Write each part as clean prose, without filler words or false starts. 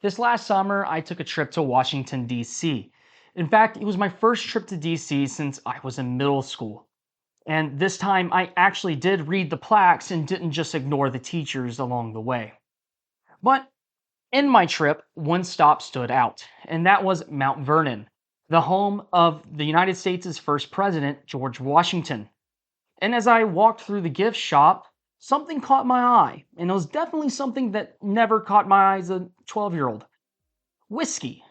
This last summer, I took a trip to Washington, D.C. In fact, it was my first trip to D.C. since I was in middle school. And this time, I actually did read the plaques and didn't just ignore the teachers along the way. But in my trip, one stop stood out, and that was Mount Vernon, the home of the United States' first president, George Washington. And as I walked through the gift shop, something caught my eye, and it was definitely something that never caught my eye as a 12-year-old. Whiskey.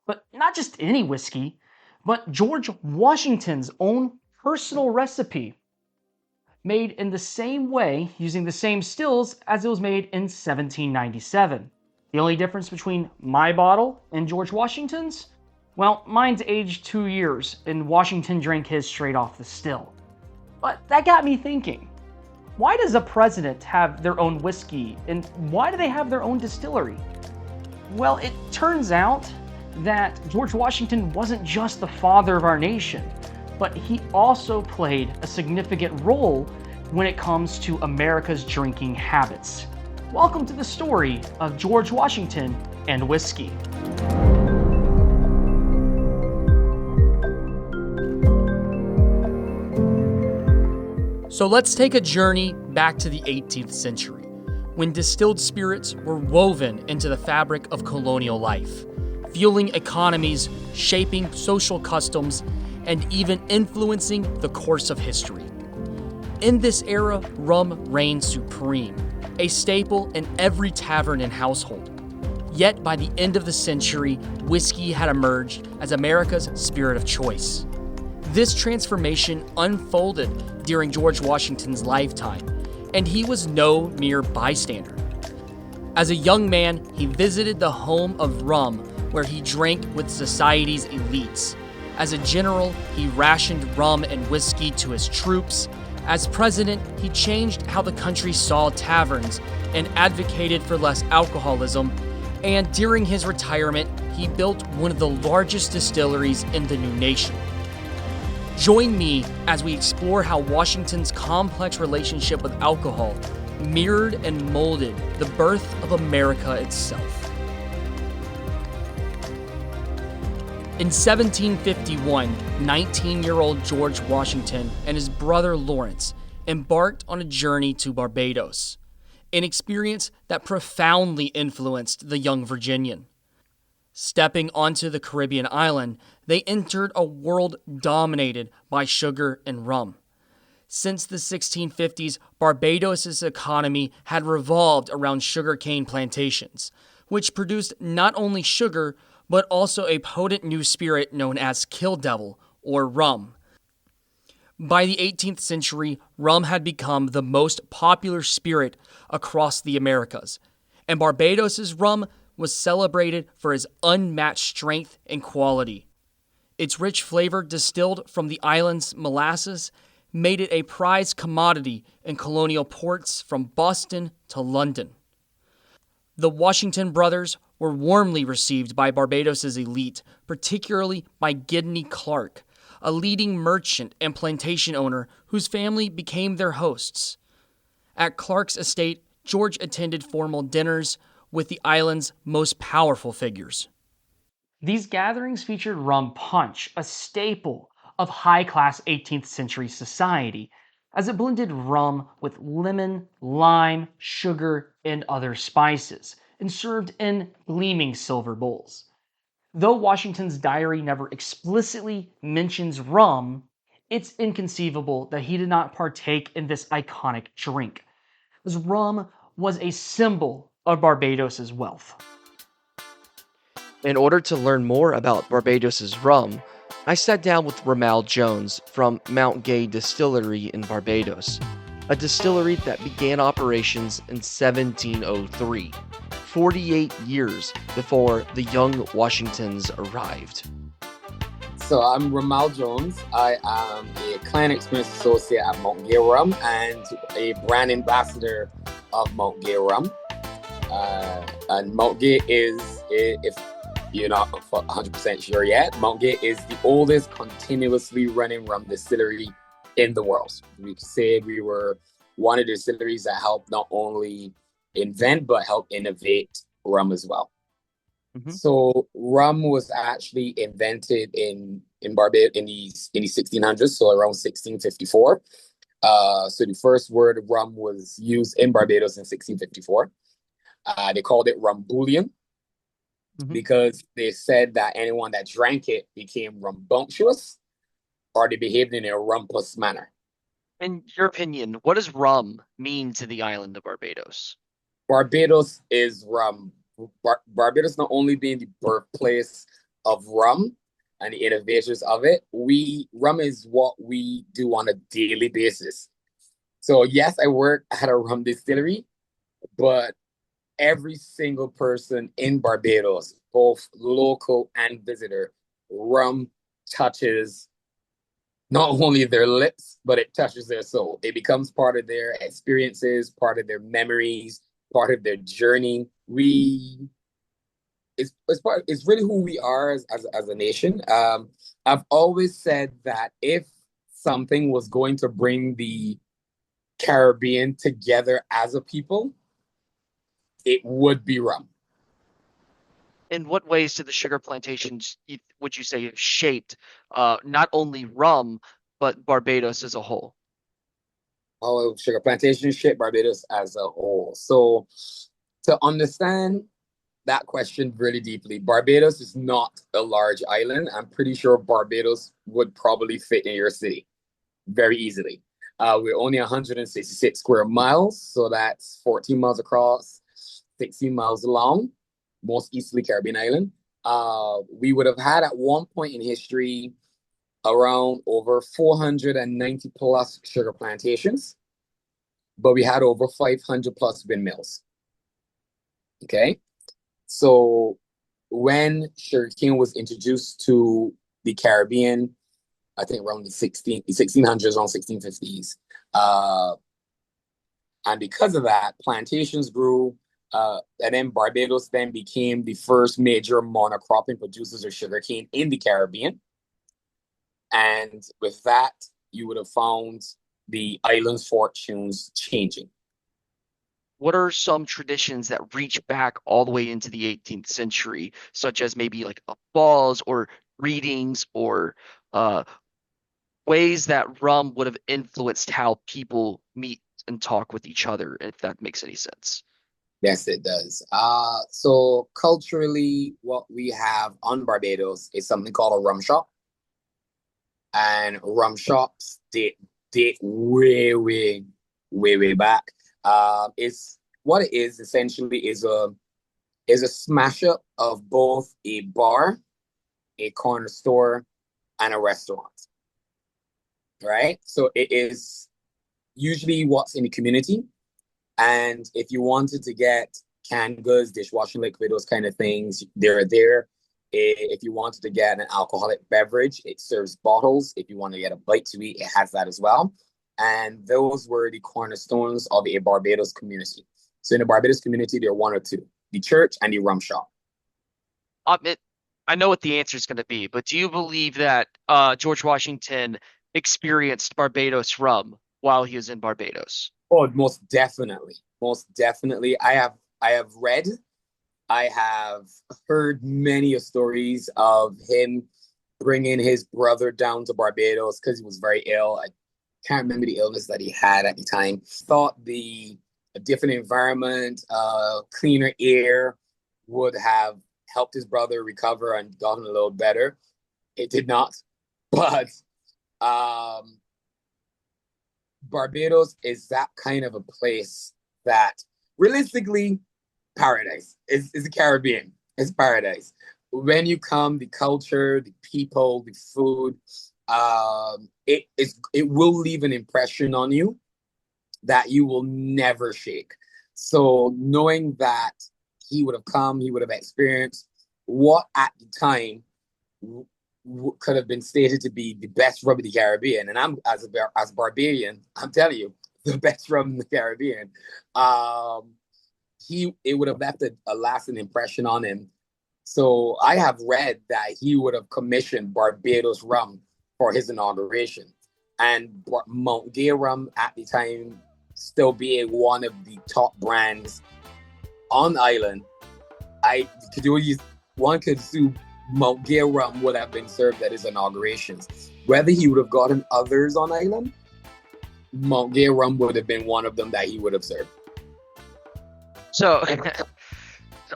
But not just any whiskey, but George Washington's own personal recipe, made in the same way, using the same stills as it was made in 1797. The only difference between my bottle and George Washington's? Well, mine's aged 2 years, and Washington drank his straight off the still. But that got me thinking, why does a president have their own whiskey, and why do they have their own distillery? Well, it turns out that George Washington wasn't just the father of our nation, but he also played a significant role when it comes to America's drinking habits. Welcome to the story of George Washington and whiskey. So let's take a journey back to the 18th century, when distilled spirits were woven into the fabric of colonial life, fueling economies, shaping social customs, and even influencing the course of history. In this era, rum reigned supreme, a staple in every tavern and household. Yet by the end of the century, whiskey had emerged as America's spirit of choice. This transformation unfolded during George Washington's lifetime, and he was no mere bystander. As a young man, he visited the home of rum, where he drank with society's elites. As a general, he rationed rum and whiskey to his troops. As president, he changed how the country saw taverns and advocated for less alcoholism. And during his retirement, he built one of the largest distilleries in the new nation. Join me as we explore how Washington's complex relationship with alcohol mirrored and molded the birth of America itself. In 1751, 19-year-old George Washington and his brother Lawrence embarked on a journey to Barbados, an experience that profoundly influenced the young Virginian. Stepping onto the Caribbean island, they entered a world dominated by sugar and rum. Since the 1650s, Barbados' economy had revolved around sugarcane plantations, which produced not only sugar, but also a potent new spirit known as Kill Devil, or rum. By the 18th century, rum had become the most popular spirit across the Americas, and Barbados' rum was celebrated for its unmatched strength and quality. Its rich flavor, distilled from the island's molasses, made it a prized commodity in colonial ports from Boston to London. The Washington brothers were warmly received by Barbados' elite, particularly by Gidney Clark, a leading merchant and plantation owner whose family became their hosts. At Clark's estate, George attended formal dinners with the island's most powerful figures. These gatherings featured rum punch, a staple of high-class 18th century society, as it blended rum with lemon, lime, sugar, and other spices, and served in gleaming silver bowls. Though Washington's diary never explicitly mentions rum, it's inconceivable that he did not partake in this iconic drink, as rum was a symbol of Barbados' wealth. In order to learn more about Barbados' rum, I sat down with Ramal Jones from Mount Gay Distillery in Barbados, a distillery that began operations in 1703, 48 years before the young Washingtons arrived. So I'm Ramal Jones. I am a client experience associate at Mount Gay Rum and a brand ambassador of Mount Gay Rum. And Mount Gay is, if you're not 100% sure yet, Mount Gay is the oldest continuously running rum distillery in the world. We could say we were one of the distilleries that helped not only invent, but help innovate rum as well. Hmm. So rum was actually invented in Barbados in the 1600s, so around 1654. So the first word rum was used in Barbados in 1654. They called it rum bouillon Hmm. because they said that anyone that drank it became rambunctious or they behaved in a rumpus manner. In your opinion, what does rum mean to the island of Barbados? Barbados is rum. Barbados not only being the birthplace of rum and the innovations of it, we rum is what we do on a daily basis. So yes, I work at a rum distillery, but every single person in Barbados, both local and visitor, rum touches not only their lips, but it touches their soul. It becomes part of their experiences, part of their memories, part of their journey. It's really who we are as a nation. I've always said that if something was going to bring the Caribbean together as a people, it would be rum. In what ways did the sugar plantations, would you say, have shaped not only rum, but Barbados as a whole? Oh, sugar plantation shit, Barbados as a whole. So to understand that question really deeply, Barbados is not a large island. I'm pretty sure Barbados would probably fit in your city very easily. We're only 166 square miles, so that's 14 miles across, 16 miles long, most easterly Caribbean island. We would have had at one point in history around over 490 plus sugar plantations, but we had over 500 plus windmills. Okay. So when sugarcane was introduced to the Caribbean, I think around the 1600s, around 1650s. And because of that, plantations grew. And then Barbados then became the first major monocropping producers of sugarcane in the Caribbean. And with that, you would have found the island's fortunes changing. What are some traditions that reach back all the way into the 18th century, such as maybe like balls or readings or uh, ways that rum would have influenced how people meet and talk with each other, if that makes any sense? Yes, it does. So culturally, what we have on Barbados is something called a rum shop, and rum shops date way back. It's what it is essentially is a smash up of both a bar, a corner store, and a restaurant. Right? So it is usually what's in the community. And if you wanted to get canned goods, dishwashing liquid, those kind of things, they're there. If you wanted to get an alcoholic beverage, it serves bottles. If you want to get a bite to eat, it has that as well. And those were the cornerstones of a Barbados community. So in the Barbados community, there are one or two, the church and the rum shop. It, I know what the answer is going to be, but do you believe that George Washington experienced Barbados rum while he was in Barbados? Oh, most definitely. Most definitely. I have read, I have heard many stories of him bringing his brother down to Barbados because he was very ill. I can't remember the illness that he had at the time. Thought the a different environment, cleaner air would have helped his brother recover and gotten a little better. It did not, but um, Barbados is that kind of a place that realistically paradise is the Caribbean. It's paradise. When you come, the culture, the people, the food, it will leave an impression on you that you will never shake. So knowing that he would have come, he would have experienced what at the time could have been stated to be the best rum in the Caribbean, and I'm as a Barbarian, I'm telling you, the best rum in the Caribbean. Um, it would have left a lasting impression on him. So I have read that he would have commissioned Barbados rum for his inauguration, and Mount Gay rum at the time still being one of the top brands on the island. I could you one could assume Mount Gay rum would have been served at his inaugurations. Whether he would have gotten others on island, Mount Gay rum would have been one of them that he would have served. So,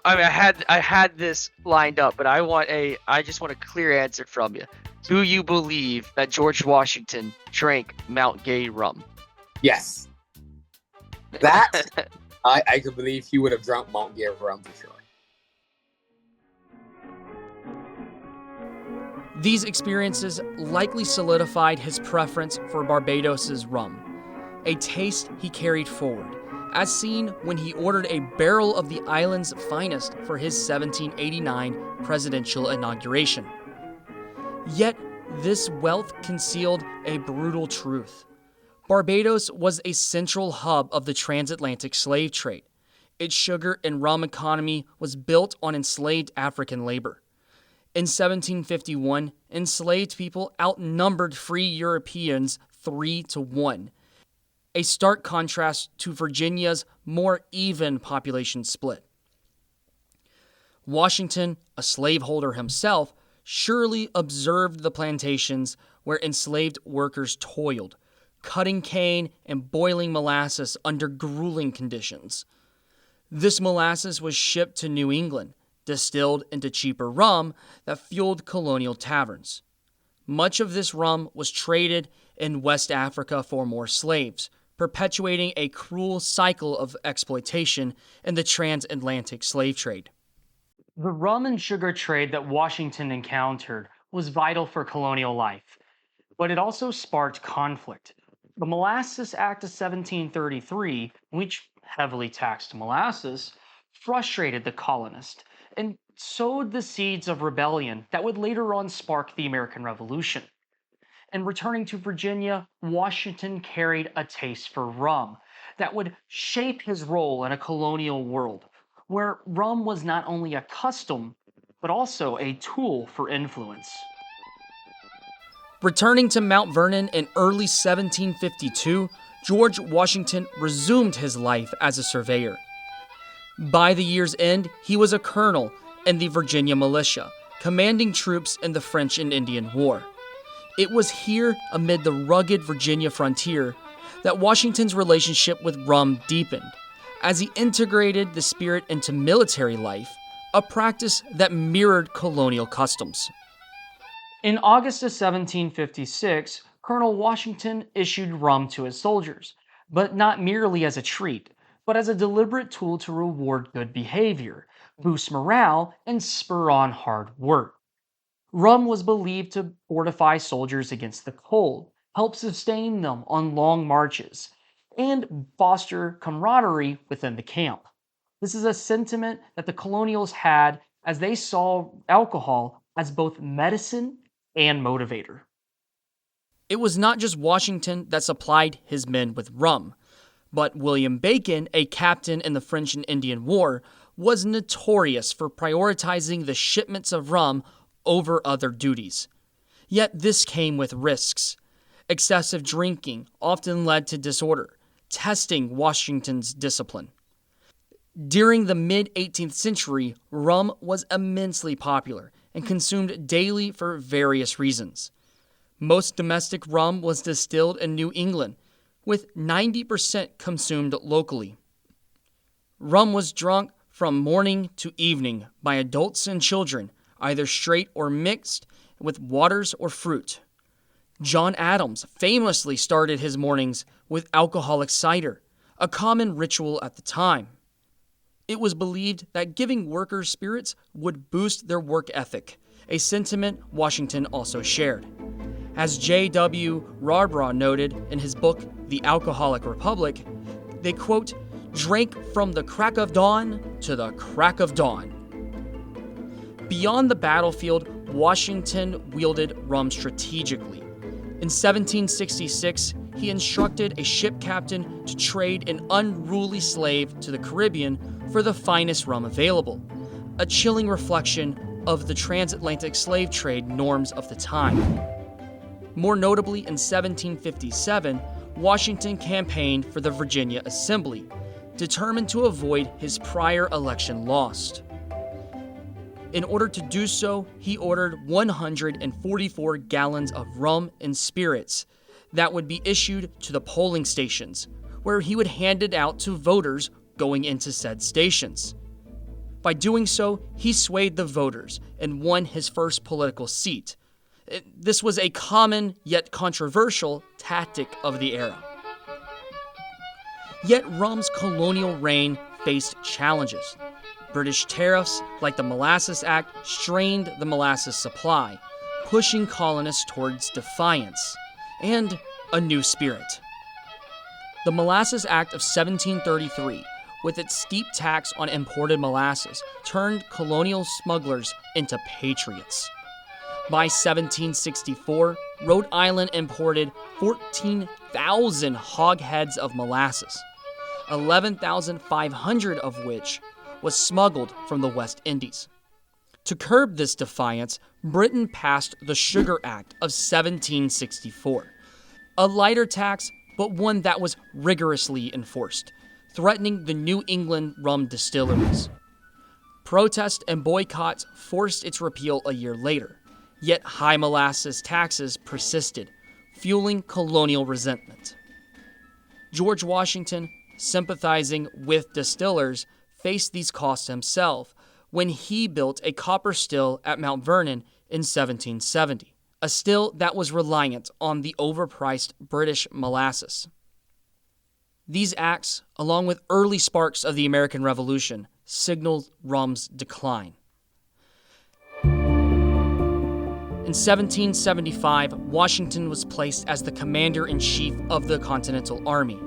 I mean, I had this lined up, but I just want a clear answer from you. Do you believe that George Washington drank Mount Gay rum? Yes. That, I could believe he would have drunk Mount Gay rum for sure. These experiences likely solidified his preference for Barbados's rum, a taste he carried forward, as seen when he ordered a barrel of the island's finest for his 1789 presidential inauguration. Yet, this wealth concealed a brutal truth. Barbados was a central hub of the transatlantic slave trade. Its sugar and rum economy was built on enslaved African labor. In 1751, enslaved people outnumbered free Europeans 3-1, a stark contrast to Virginia's more even population split. Washington, a slaveholder himself, surely observed the plantations where enslaved workers toiled, cutting cane and boiling molasses under grueling conditions. This molasses was shipped to New England, distilled into cheaper rum that fueled colonial taverns. Much of this rum was traded in West Africa for more slaves, perpetuating a cruel cycle of exploitation in the transatlantic slave trade. The rum and sugar trade that Washington encountered was vital for colonial life, but it also sparked conflict. The Molasses Act of 1733, which heavily taxed molasses, frustrated the colonists and sowed the seeds of rebellion that would later on spark the American Revolution. And returning to Virginia, Washington carried a taste for rum that would shape his role in a colonial world, where rum was not only a custom, but also a tool for influence. Returning to Mount Vernon in early 1752, George Washington resumed his life as a surveyor. By the year's end, he was a colonel in the Virginia militia, commanding troops in the French and Indian War. It was here, amid the rugged Virginia frontier, that Washington's relationship with rum deepened, as he integrated the spirit into military life, a practice that mirrored colonial customs. In August of 1756, Colonel Washington issued rum to his soldiers, but not merely as a treat, but as a deliberate tool to reward good behavior, boost morale, and spur on hard work. Rum was believed to fortify soldiers against the cold, help sustain them on long marches, and foster camaraderie within the camp. This is a sentiment that the colonials had as they saw alcohol as both medicine and motivator. It was not just Washington that supplied his men with rum, but William Bacon, a captain in the French and Indian War, was notorious for prioritizing the shipments of rum over other duties. Yet this came with risks. Excessive drinking often led to disorder, testing Washington's discipline. During the mid-18th century, rum was immensely popular and consumed daily for various reasons. Most domestic rum was distilled in New England, with 90% consumed locally. Rum was drunk from morning to evening by adults and children, either straight or mixed with waters or fruit. John Adams famously started his mornings with alcoholic cider, a common ritual at the time. It was believed that giving workers spirits would boost their work ethic, a sentiment Washington also shared. As J.W. Rarborough noted in his book, The Alcoholic Republic, they, quote, drank from the crack of dawn to the crack of dawn. Beyond the battlefield, Washington wielded rum strategically. In 1766, he instructed a ship captain to trade an unruly slave to the Caribbean for the finest rum available, a chilling reflection of the transatlantic slave trade norms of the time. More notably, in 1757, Washington campaigned for the Virginia Assembly, determined to avoid his prior election loss. In order to do so, he ordered 144 gallons of rum and spirits that would be issued to the polling stations, where he would hand it out to voters going into said stations. By doing so, he swayed the voters and won his first political seat. This was a common yet controversial tactic of the era. Yet rum's colonial reign faced challenges. British tariffs, like the Molasses Act, strained the molasses supply, pushing colonists towards defiance and a new spirit. The Molasses Act of 1733, with its steep tax on imported molasses, turned colonial smugglers into patriots. By 1764, Rhode Island imported 14,000 hogsheads of molasses, 11,500 of which was smuggled from the West Indies. To curb this defiance, Britain passed the Sugar Act of 1764, a lighter tax but one that was rigorously enforced, threatening the New England rum distilleries. Protests and boycotts forced its repeal a year later, yet high molasses taxes persisted, fueling colonial resentment. George Washington, sympathizing with distillers, faced these costs himself when he built a copper still at Mount Vernon in 1770, a still that was reliant on the overpriced British molasses. These acts, along with early sparks of the American Revolution, signaled rum's decline. In 1775, Washington was placed as the commander-in-chief of the Continental Army.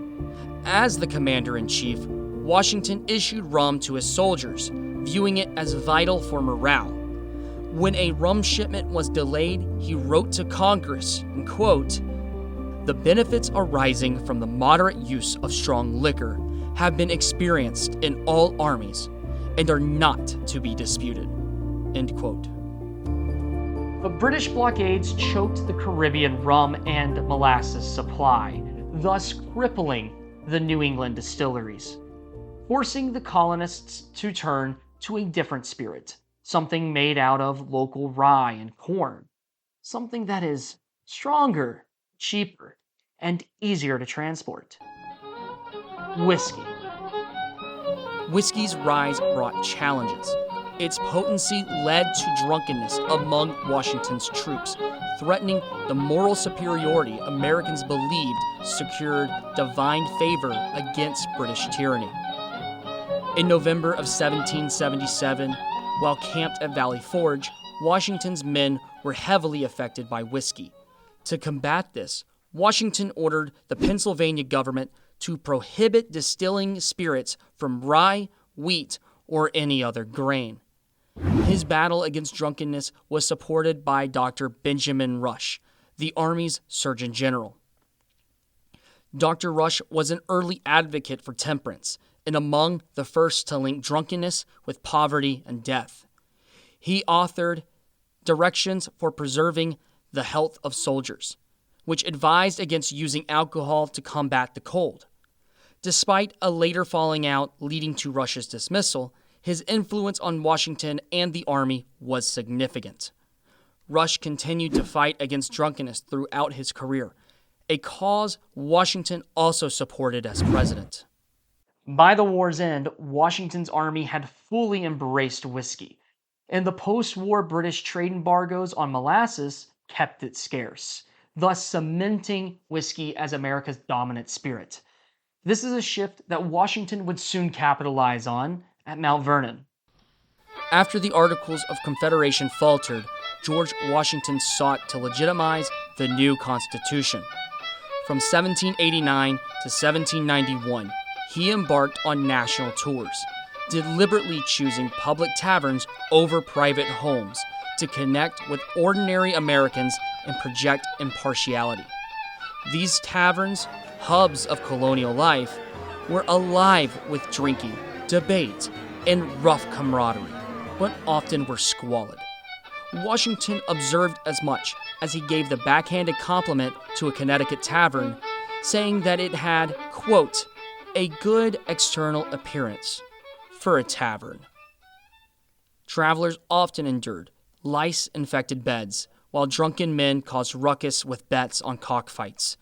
As the commander-in-chief, Washington issued rum to his soldiers, viewing it as vital for morale. When a rum shipment was delayed, he wrote to Congress, and quote, "The benefits arising from the moderate use of strong liquor have been experienced in all armies and are not to be disputed." End quote. But British blockades choked the Caribbean rum and molasses supply, thus crippling the New England distilleries, forcing the colonists to turn to a different spirit, something made out of local rye and corn, something that is stronger, cheaper, and easier to transport. Whiskey. Whiskey's rise brought challenges. Its potency led to drunkenness among Washington's troops, threatening the moral superiority Americans believed secured divine favor against British tyranny. In November of 1777, while camped at Valley Forge, Washington's men were heavily affected by whiskey. To combat this, Washington ordered the Pennsylvania government to prohibit distilling spirits from rye, wheat, or any other grain. His battle against drunkenness was supported by Dr. Benjamin Rush, the Army's Surgeon General. Dr. Rush was an early advocate for temperance, and among the first to link drunkenness with poverty and death. He authored Directions for Preserving the Health of Soldiers, which advised against using alcohol to combat the cold. Despite a later falling out leading to Rush's dismissal, his influence on Washington and the Army was significant. Rush continued to fight against drunkenness throughout his career, a cause Washington also supported as president. By the war's end, Washington's army had fully embraced whiskey, and the post-war British trade embargoes on molasses kept it scarce, thus cementing whiskey as America's dominant spirit. This is a shift that Washington would soon capitalize on at Mount Vernon. After the Articles of Confederation faltered, George Washington sought to legitimize the new Constitution. From 1789 to 1791, he embarked on national tours, deliberately choosing public taverns over private homes to connect with ordinary Americans and project impartiality. These taverns, hubs of colonial life, were alive with drinking, debate, and rough camaraderie, but often were squalid. Washington observed as much as he gave the backhanded compliment to a Connecticut tavern, saying that it had, quote, a good external appearance for a tavern. travelers often endured lice-infected beds, while drunken men caused ruckus with bets on cockfights.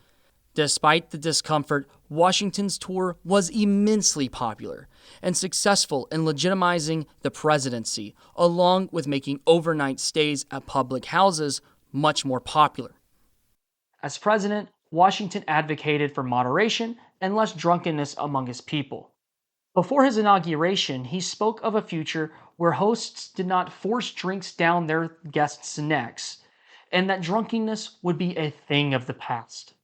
Despite the discomfort, Washington's tour was immensely popular and successful in legitimizing the presidency, along with making overnight stays at public houses much more popular. As president, Washington advocated for moderation and less drunkenness among his people. Before his inauguration, he spoke of a future where hosts did not force drinks down their guests' necks, and that drunkenness would be a thing of the past.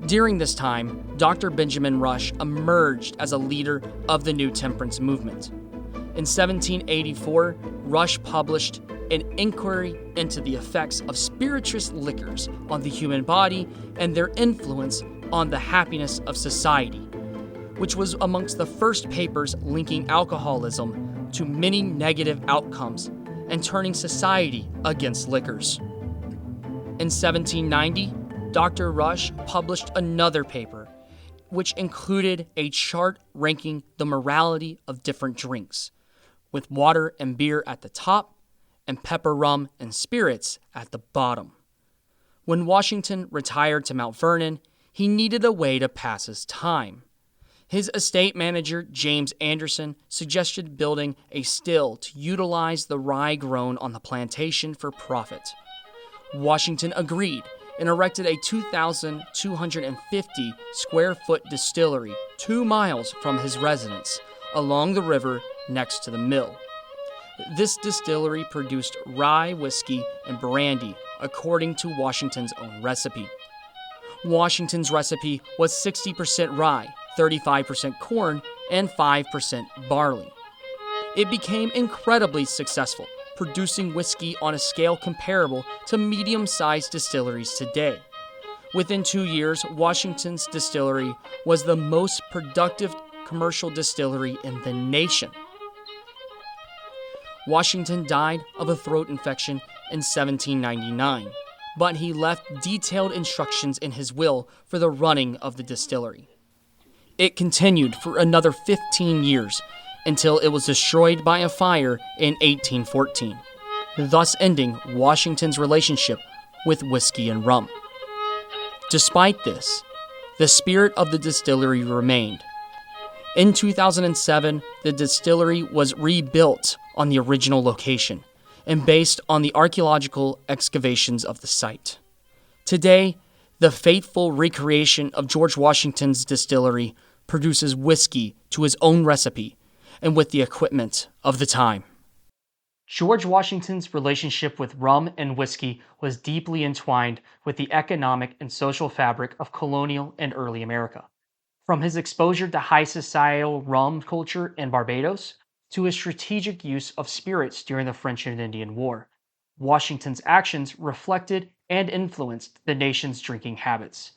During this time, Dr. Benjamin Rush emerged as a leader of the New Temperance movement. In 1784, Rush published an inquiry into the effects of spirituous liquors on the human body and their influence on the happiness of society, which was amongst the first papers linking alcoholism to many negative outcomes and turning society against liquors. In 1790, Dr. Rush published another paper, which included a chart ranking the morality of different drinks, with water and beer at the top and pepper rum and spirits at the bottom. When Washington retired to Mount Vernon, he needed a way to pass his time. His estate manager, James Anderson, suggested building a still to utilize the rye grown on the plantation for profit. Washington agreed and erected a 2,250 square foot distillery 2 miles from his residence, along the river next to the mill. This distillery produced rye whiskey and brandy according to Washington's own recipe. Washington's recipe was 60% rye, 35% corn, and 5% barley. It became incredibly successful, producing whiskey on a scale comparable to medium-sized distilleries today. Within 2 years, Washington's distillery was the most productive commercial distillery in the nation. Washington died of a throat infection in 1799, but he left detailed instructions in his will for the running of the distillery. It continued for another 15 years until it was destroyed by a fire in 1814, thus ending Washington's relationship with whiskey and rum. Despite this, the spirit of the distillery remained. In 2007, the distillery was rebuilt on the original location and based on the archaeological excavations of the site. Today, the faithful recreation of George Washington's distillery produces whiskey to his own recipe and with the equipment of the time. George Washington's relationship with rum and whiskey was deeply entwined with the economic and social fabric of colonial and early America. From his exposure to high societal rum culture in Barbados to his strategic use of spirits during the French and Indian War, Washington's actions reflected and influenced the nation's drinking habits.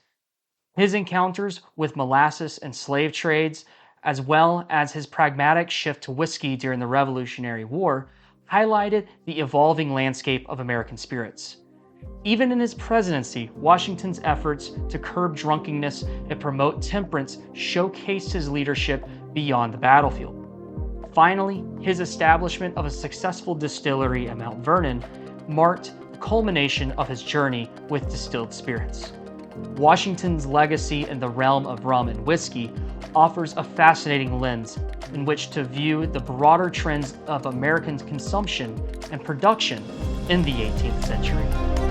His encounters with molasses and slave trades, as well as his pragmatic shift to whiskey during the Revolutionary War, highlighted the evolving landscape of American spirits. Even in his presidency, Washington's efforts to curb drunkenness and promote temperance showcased his leadership beyond the battlefield. Finally, his establishment of a successful distillery at Mount Vernon marked the culmination of his journey with distilled spirits. Washington's legacy in the realm of rum and whiskey offers a fascinating lens in which to view the broader trends of American consumption and production in the 18th century.